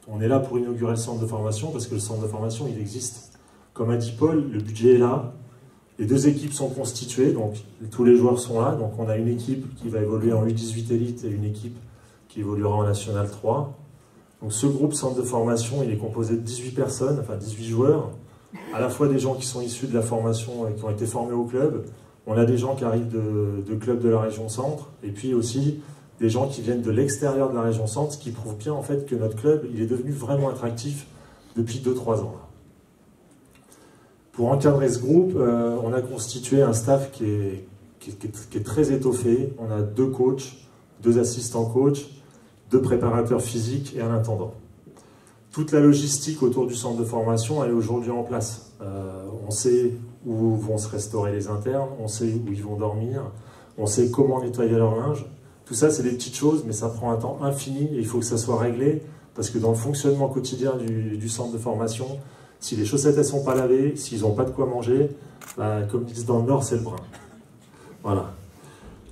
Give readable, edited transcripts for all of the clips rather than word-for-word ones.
On est là pour inaugurer le centre de formation parce que le centre de formation, il existe. Comme a dit Paul, le budget est là. Les deux équipes sont constituées, donc tous les joueurs sont là. Donc on a une équipe qui va évoluer en U18 Elite et une équipe qui évoluera en National 3. Donc ce groupe centre de formation, il est composé de 18 personnes, enfin 18 joueurs, à la fois des gens qui sont issus de la formation et qui ont été formés au club. On a des gens qui arrivent de clubs de la région centre, et puis aussi des gens qui viennent de l'extérieur de la région centre, ce qui prouve bien en fait que notre club, il est devenu vraiment attractif depuis 2-3 ans. Pour encadrer ce groupe, on a constitué un staff qui est très étoffé. On a 2 coachs, 2 assistants coachs, 2 préparateurs physiques et un intendant. Toute la logistique autour du centre de formation, elle est aujourd'hui en place. On sait où vont se restaurer les internes, on sait où ils vont dormir, on sait comment nettoyer leur linge. Tout ça, c'est des petites choses, mais ça prend un temps infini et il faut que ça soit réglé, parce que dans le fonctionnement quotidien du centre de formation, si les chaussettes ne sont pas lavées, s'ils n'ont pas de quoi manger, bah, comme ils disent dans le Nord, c'est le brun. Voilà.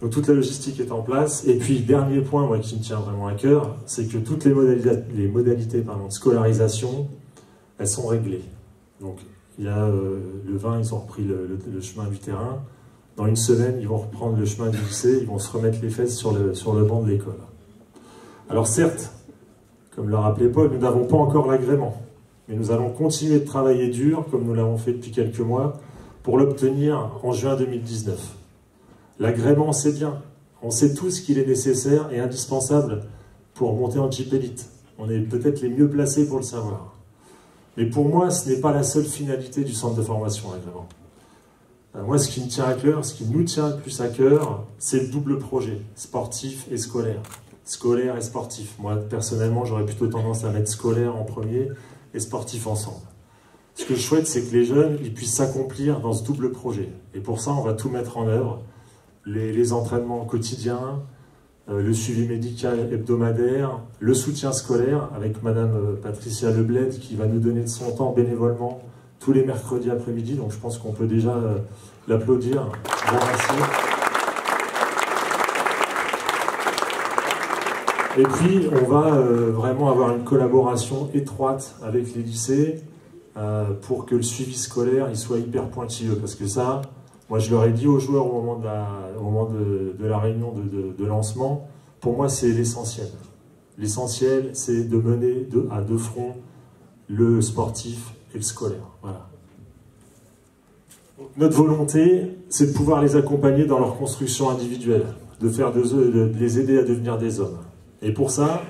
Donc toute la logistique est en place. Et puis, dernier point, moi, qui me tient vraiment à cœur, c'est que toutes les modalités de scolarisation, elles sont réglées. Donc, il y a le 20, ils ont repris le chemin du terrain. Dans une semaine, ils vont reprendre le chemin du lycée, ils vont se remettre les fesses sur le banc de l'école. Alors certes, comme l'a rappelé Paul, nous n'avons pas encore l'agrément. Mais nous allons continuer de travailler dur, comme nous l'avons fait depuis quelques mois, pour l'obtenir en juin 2019. L'agrément, c'est bien. On sait tous qu'il est nécessaire et indispensable pour monter en Jeep Elite. On est peut-être les mieux placés pour le savoir. Mais pour moi, ce n'est pas la seule finalité du centre de formation, l'agrément. Moi, ce qui me tient à cœur, ce qui nous tient le plus à cœur, c'est le double projet, sportif et scolaire. Scolaire et sportif. Moi, personnellement, j'aurais plutôt tendance à mettre scolaire en premier et sportif ensemble. Ce que je souhaite, c'est que les jeunes ils puissent s'accomplir dans ce double projet. Et pour ça, on va tout mettre en œuvre. Les entraînements quotidiens, le suivi médical hebdomadaire, le soutien scolaire avec Madame Patricia Lebled qui va nous donner de son temps bénévolement tous les mercredis après-midi. Donc je pense qu'on peut déjà l'applaudir. Bon, merci. Et puis, on va vraiment avoir une collaboration étroite avec les lycées pour que le suivi scolaire il soit hyper pointilleux. Parce que ça, moi je leur ai dit aux joueurs au moment de la réunion de lancement, pour moi c'est l'essentiel. L'essentiel, c'est de mener à deux fronts le sportif et le scolaire. Voilà. Notre volonté, c'est de pouvoir les accompagner dans leur construction individuelle, de les aider à devenir des hommes. Et pour ça,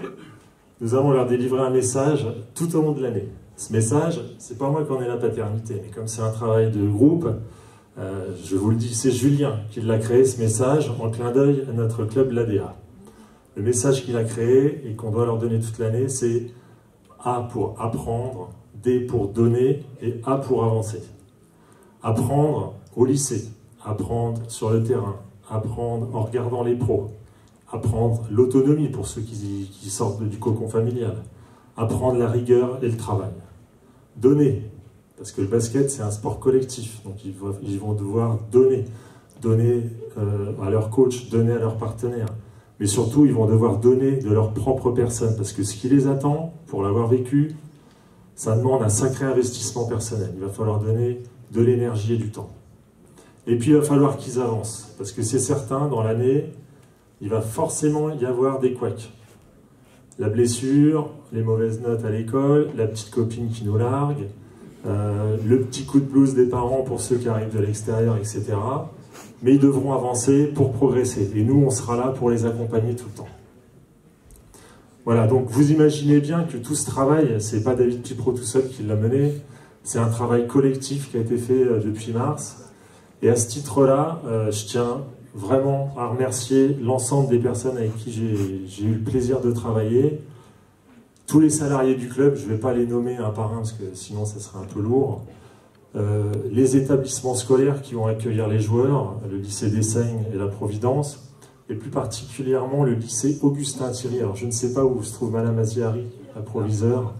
nous allons leur délivrer un message tout au long de l'année. Ce message, c'est pas moi qui en ai la paternité, mais comme c'est un travail de groupe, je vous le dis, c'est Julien qui l'a créé, ce message, en clin d'œil à notre club, l'ADA. Le message qu'il a créé et qu'on doit leur donner toute l'année, c'est A pour apprendre, D pour donner et A pour avancer. Apprendre au lycée, apprendre sur le terrain, apprendre en regardant les pros, apprendre l'autonomie pour ceux qui sortent du cocon familial, apprendre la rigueur et le travail. Donner, parce que le basket c'est un sport collectif, donc ils vont devoir donner à leur coach, donner à leurs partenaires, mais surtout ils vont devoir donner de leur propre personne, parce que ce qui les attend, pour l'avoir vécu, ça demande un sacré investissement personnel. Il va falloir donner de l'énergie et du temps. Et puis il va falloir qu'ils avancent, parce que c'est certain, dans l'année, il va forcément y avoir des couacs. La blessure, les mauvaises notes à l'école, la petite copine qui nous largue, le petit coup de blues des parents pour ceux qui arrivent de l'extérieur, etc. Mais ils devront avancer pour progresser. Et nous, on sera là pour les accompagner tout le temps. Voilà, donc vous imaginez bien que tout ce travail, c'est pas David Pipro tout seul qui l'a mené, c'est un travail collectif qui a été fait depuis mars. Et à ce titre-là, je tiens vraiment à remercier l'ensemble des personnes avec qui j'ai eu le plaisir de travailler. Tous les salariés du club, je ne vais pas les nommer un par un parce que sinon ça serait un peu lourd. Les établissements scolaires qui vont accueillir les joueurs, le lycée d'Essaignes et la Providence, et plus particulièrement le lycée Augustin Thierry. Alors je ne sais pas où se trouve Madame Aziari, la proviseure.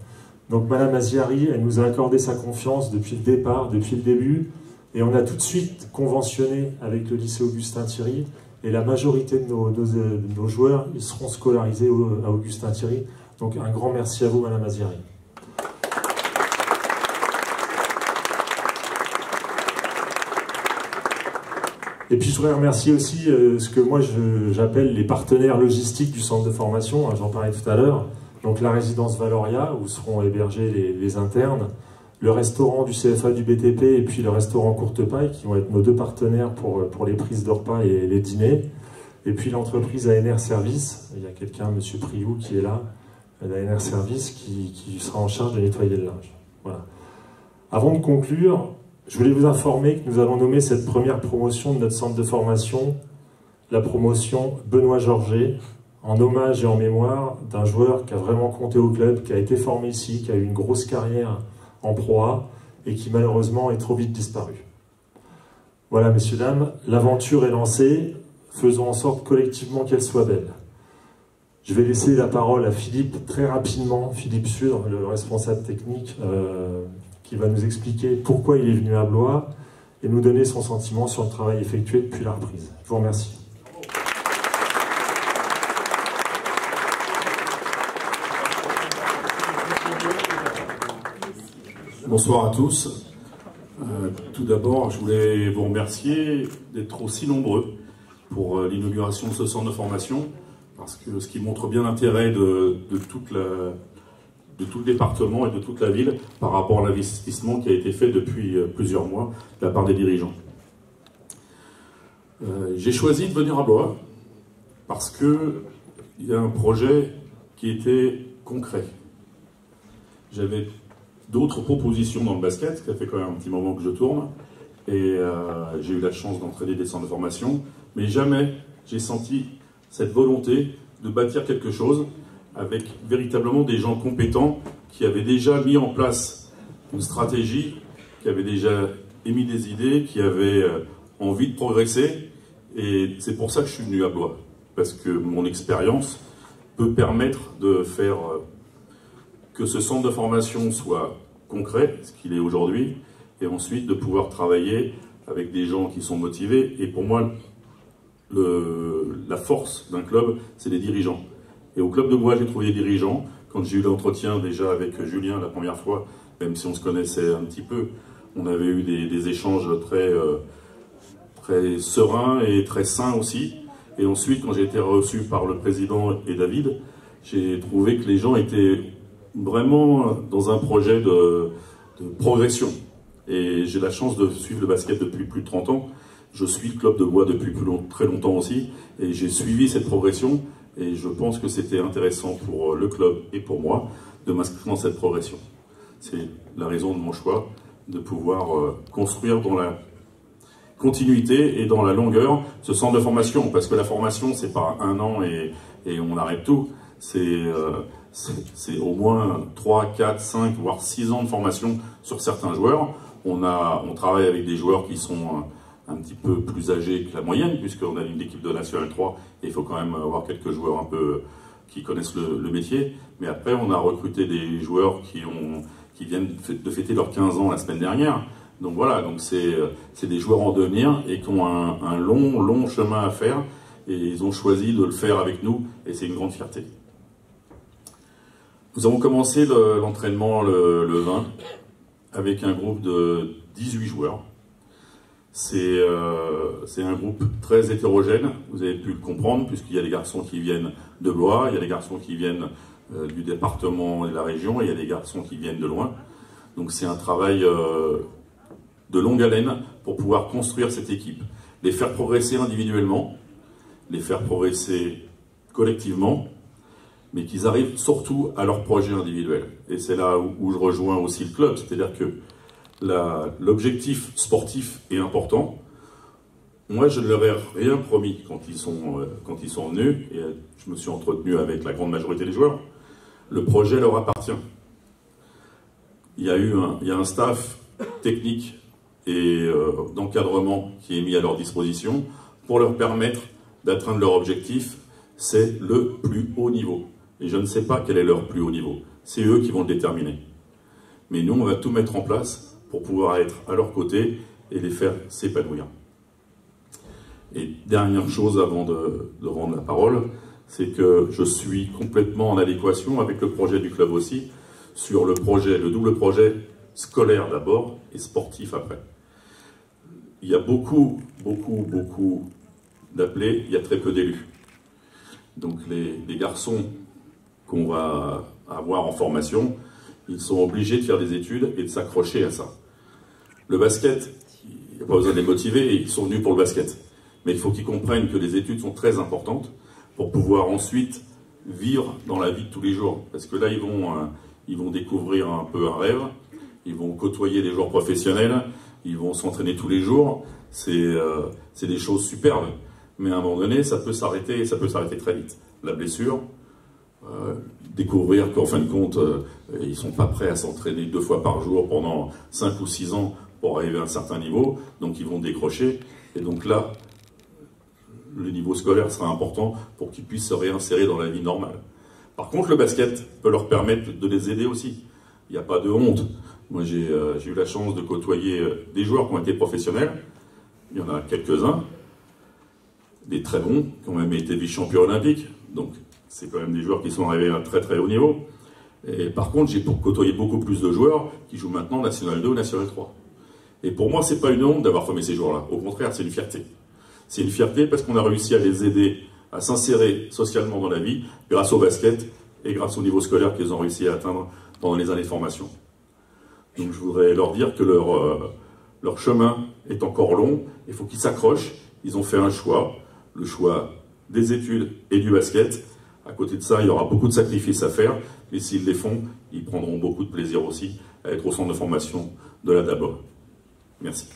Donc Madame Aziari, elle nous a accordé sa confiance depuis le départ, depuis le début. Et on a tout de suite conventionné avec le lycée Augustin Thierry, et la majorité de nos joueurs ils seront scolarisés à Augustin Thierry, Donc un grand merci à vous, Madame Aziri. Et puis je voudrais remercier aussi ce que moi j'appelle les partenaires logistiques du centre de formation, hein, j'en parlais tout à l'heure, donc la résidence Valoria où seront hébergés les internes, le restaurant du CFA du BTP et puis le restaurant Courtepaille qui vont être nos deux partenaires pour les prises de repas et les dîners, et puis l'entreprise ANR Service, il y a quelqu'un, M. Priou qui est là, l'ANR Service qui sera en charge de nettoyer le linge. Voilà. Avant de conclure, je voulais vous informer que nous allons nommer cette première promotion de notre centre de formation la promotion Benoît Georget, en hommage et en mémoire d'un joueur qui a vraiment compté au club, qui a été formé ici, qui a eu une grosse carrière en Pro A et qui malheureusement est trop vite disparu. Voilà, messieurs, dames, l'aventure est lancée, faisons en sorte collectivement qu'elle soit belle. Je vais laisser la parole à Philippe très rapidement, Philippe Sud, le responsable technique, qui va nous expliquer pourquoi il est venu à Blois et nous donner son sentiment sur le travail effectué depuis la reprise. Je vous remercie. Bonsoir à tous. Tout d'abord, je voulais vous remercier d'être aussi nombreux pour l'inauguration de ce centre de formation, parce que ce qui montre bien l'intérêt de tout le département et de toute la ville par rapport à l'investissement qui a été fait depuis plusieurs mois de la part des dirigeants. J'ai choisi de venir à Blois parce qu'il y a un projet qui était concret. J'avais d'autres propositions dans le basket, ça fait quand même un petit moment que je tourne, et j'ai eu la chance d'entraîner des centres de formation, mais jamais j'ai senti cette volonté de bâtir quelque chose avec véritablement des gens compétents qui avaient déjà mis en place une stratégie, qui avaient déjà émis des idées, qui avaient envie de progresser. Et c'est pour ça que je suis venu à Blois, parce que mon expérience peut permettre de faire que ce centre de formation soit concret, ce qu'il est aujourd'hui, et ensuite de pouvoir travailler avec des gens qui sont motivés. Et pour moi, la force d'un club, c'est les dirigeants. Et au club de Blois, j'ai trouvé des dirigeants. Quand j'ai eu l'entretien déjà avec Julien la première fois, même si on se connaissait un petit peu, on avait eu des échanges très sereins et très sains aussi. Et ensuite, quand j'ai été reçu par le président et David, j'ai trouvé que les gens étaient vraiment dans un projet de progression. Et j'ai la chance de suivre le basket depuis plus de 30 ans. Je suis le club de Blois depuis très longtemps aussi, et j'ai suivi cette progression. Et je pense que c'était intéressant pour le club et pour moi de m'inscrire dans cette progression. C'est la raison de mon choix, de pouvoir construire dans la continuité et dans la longueur ce centre de formation. Parce que la formation, c'est pas un an et on arrête tout. C'est au moins 3, 4, 5, voire 6 ans de formation sur certains joueurs. On travaille avec des joueurs qui sont un petit peu plus âgés que la moyenne, puisqu'on a une équipe de National 3, et il faut quand même avoir quelques joueurs un peu qui connaissent le métier. Mais après, on a recruté des joueurs qui viennent de fêter leurs 15 ans la semaine dernière. Donc voilà, donc c'est des joueurs en devenir et qui ont un long chemin à faire, et ils ont choisi de le faire avec nous, et c'est une grande fierté. Nous avons commencé l'entraînement le 20 avec un groupe de 18 joueurs. C'est un groupe très hétérogène, vous avez pu le comprendre, puisqu'il y a des garçons qui viennent de Blois, il y a des garçons qui viennent du département et de la région, et il y a des garçons qui viennent de loin. Donc c'est un travail de longue haleine pour pouvoir construire cette équipe. Les faire progresser individuellement, les faire progresser collectivement, mais qu'ils arrivent surtout à leur projet individuel. Et c'est là où je rejoins aussi le club, c'est-à-dire que l'objectif sportif est important. Moi, je ne leur ai rien promis quand ils sont venus, et je me suis entretenu avec la grande majorité des joueurs. Le projet leur appartient. Il y a un staff technique et d'encadrement qui est mis à leur disposition pour leur permettre d'atteindre leur objectif. C'est le plus haut niveau. Et je ne sais pas quel est leur plus haut niveau. C'est eux qui vont le déterminer. Mais nous, on va tout mettre en place pour pouvoir être à leur côté et les faire s'épanouir. Et dernière chose avant de rendre la parole, c'est que je suis complètement en adéquation avec le projet du club aussi, sur le double projet scolaire d'abord et sportif après. Il y a beaucoup d'appelés, il y a très peu d'élus. Donc les garçons qu'on va avoir en formation, ils sont obligés de faire des études et de s'accrocher à ça. Le basket, il n'y a pas besoin de les motiver, ils sont venus pour le basket. Mais il faut qu'ils comprennent que les études sont très importantes pour pouvoir ensuite vivre dans la vie de tous les jours. Parce que là, ils vont découvrir un peu un rêve, ils vont côtoyer des joueurs professionnels, ils vont s'entraîner tous les jours. C'est des choses superbes. Mais à un moment donné, ça peut s'arrêter très vite. La blessure, découvrir qu'en fin de compte, ils ne sont pas prêts à s'entraîner 2 fois par jour pendant 5 ou 6 ans pour arriver à un certain niveau, donc ils vont décrocher. Et donc là, le niveau scolaire sera important pour qu'ils puissent se réinsérer dans la vie normale. Par contre, le basket peut leur permettre de les aider aussi. Il n'y a pas de honte. Moi, j'ai eu la chance de côtoyer des joueurs qui ont été professionnels. Il y en a quelques-uns, des très bons, qui ont même été vice-champions olympiques. Donc, c'est quand même des joueurs qui sont arrivés à un très très haut niveau. Et par contre, j'ai côtoyé beaucoup plus de joueurs qui jouent maintenant National 2 ou National 3. Et pour moi, c'est pas une honte d'avoir formé ces joueurs-là. Au contraire, c'est une fierté. C'est une fierté parce qu'on a réussi à les aider à s'insérer socialement dans la vie grâce au basket et grâce au niveau scolaire qu'ils ont réussi à atteindre pendant les années de formation. Donc je voudrais leur dire que leur chemin est encore long, il faut qu'ils s'accrochent. Ils ont fait un choix, le choix des études et du basket. À côté de ça, il y aura beaucoup de sacrifices à faire, mais s'ils les font, ils prendront beaucoup de plaisir aussi à être au centre de formation de la DABO. Merci.